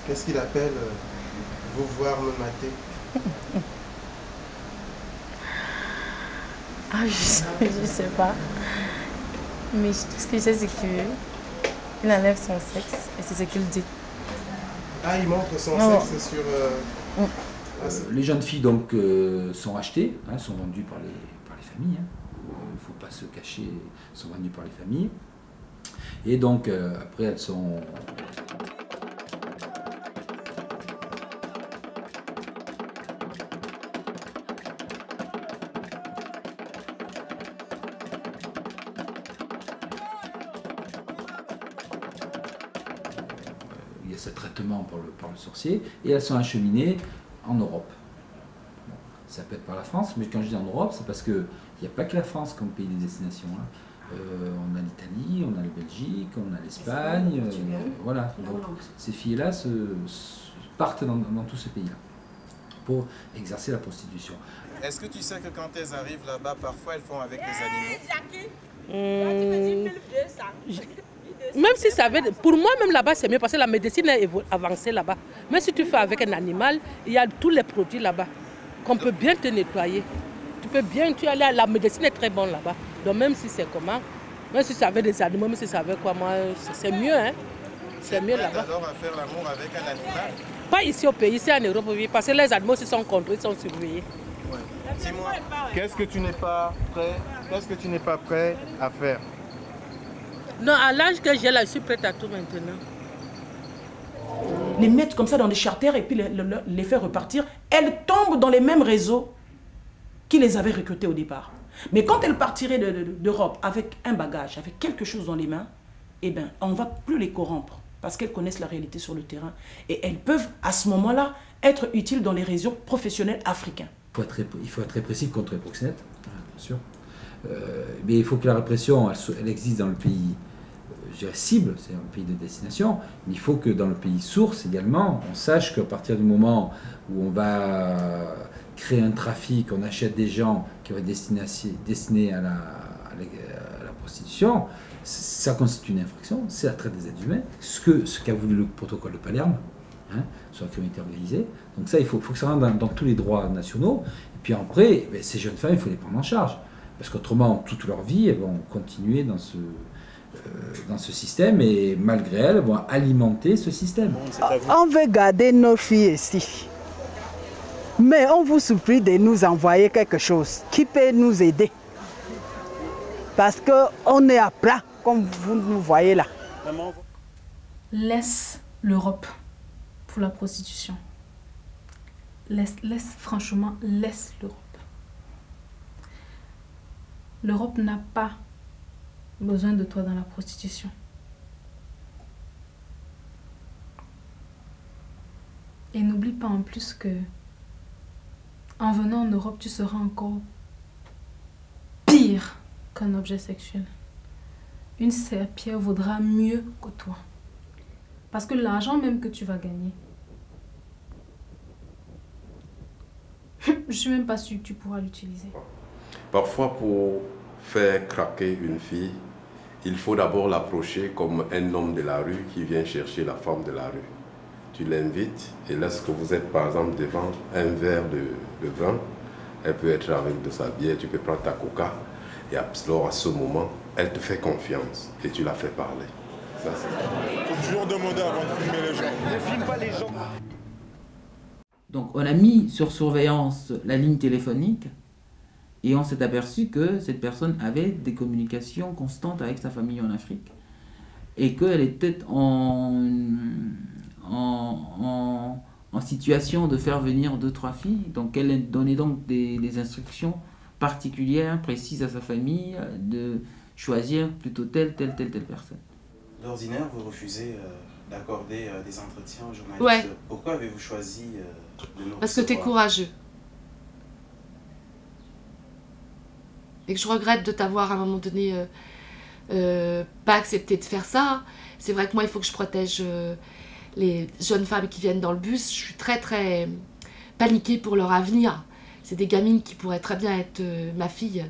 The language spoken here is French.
Qu'est-ce qu'il appelle vous voir me mater? Ah, je sais pas. Mais tout ce que je sais, c'est qu'il enlève son sexe et c'est ce qu'il dit. Ah, il montre son sexe sur... Les jeunes filles donc sont achetées, hein, sont vendues par les familles. Il ne faut pas se cacher, sont vendues par les familles. Et donc après elles sont... Il y a ce traitement par le sorcier et elles sont acheminées en Europe. Bon, ça peut être par la France, mais quand je dis en Europe, c'est parce qu'il n'y a pas que la France comme pays de destination. Hein. On a l'Italie, on a la Belgique, on a l'Espagne, voilà. Donc, ces filles-là partent dans tous ces pays-là pour exercer la prostitution. Est-ce que tu sais que quand elles arrivent là-bas, parfois elles font avec les animaux? Même si ça veut, pour moi, même là-bas, c'est mieux parce que la médecine est avancée là-bas. Mais si tu fais avec un animal, il y a tous les produits là-bas qu'on peut bien te nettoyer. Tu peux bien, la médecine est très bonne là-bas. Donc même si c'est comment, même si ça veut des animaux, même si ça veut quoi, moi, c'est mieux, hein. C'est mieux là-bas. Alors à faire l'amour avec un animal? Pas ici au pays, ici en Europe, oui, parce que les animaux aussi sont contrôlés, ils sont surveillés. Ouais. Dis-moi, qu'est-ce que tu n'es pas prêt à faire? Non, à l'âge que j'ai là, je suis prête à tout maintenant. Les mettre comme ça dans des charters et puis les faire repartir, elles tombent dans les mêmes réseaux qui les avaient recrutées au départ. Mais quand elles partiraient d'Europe avec un bagage, avec quelque chose dans les mains, eh ben, on ne va plus les corrompre parce qu'elles connaissent la réalité sur le terrain. Et elles peuvent, à ce moment-là, être utiles dans les réseaux professionnels africains. Il faut être répressif contre les proxénètes, bien sûr. Mais il faut que la répression, elle existe dans le pays je dirais cible, c'est un pays de destination, mais il faut que dans le pays source également, on sache qu'à partir du moment où on va créer un trafic, on achète des gens qui vont être destinés à la prostitution, ça constitue une infraction, c'est la traite des êtres humains, ce qu'a voulu le protocole de Palerme, hein, sur la criminalité organisée. Donc ça, il faut que ça rentre dans tous les droits nationaux. Et puis après, ces jeunes femmes, il faut les prendre en charge. Parce qu'autrement, toute leur vie, elles vont continuer dans ce système et malgré elles, vont alimenter ce système. On veut garder nos filles ici. Mais on vous supplie de nous envoyer quelque chose qui peut nous aider. Parce qu'on est à plat, comme vous nous voyez là. Laisse l'Europe pour la prostitution. Franchement, laisse l'Europe. L'Europe n'a pas besoin de toi dans la prostitution. Et n'oublie pas en plus que en venant en Europe, tu seras encore pire qu'un objet sexuel. Une serpillère vaudra mieux que toi. Parce que l'argent même que tu vas gagner, je ne suis même pas sûre que tu pourras l'utiliser. Parfois, pour faire craquer une fille, il faut d'abord l'approcher comme un homme de la rue qui vient chercher la femme de la rue. Tu l'invites et lorsque vous êtes par exemple devant un verre de vin, elle peut être avec de sa bière, tu peux prendre ta coca et alors à ce moment, elle te fait confiance et tu la fais parler. Ça, il faut toujours demander avant de filmer les gens. Ne filme pas les gens. Donc on a mis sur surveillance la ligne téléphonique et on s'est aperçu que cette personne avait des communications constantes avec sa famille en Afrique et qu'elle était en situation de faire venir 2-3 filles. Donc elle donnait donc des instructions particulières, précises à sa famille, de choisir plutôt telle personne. D'ordinaire, vous refusez d'accorder des entretiens aux journalistes. Ouais. Pourquoi avez-vous choisi de nous Parce que tu es courageux. Et que je regrette de t'avoir à un moment donné pas accepté de faire ça. C'est vrai que moi, il faut que je protège les jeunes femmes qui viennent dans le bus. Je suis très paniquée pour leur avenir. C'est des gamines qui pourraient très bien être ma fille.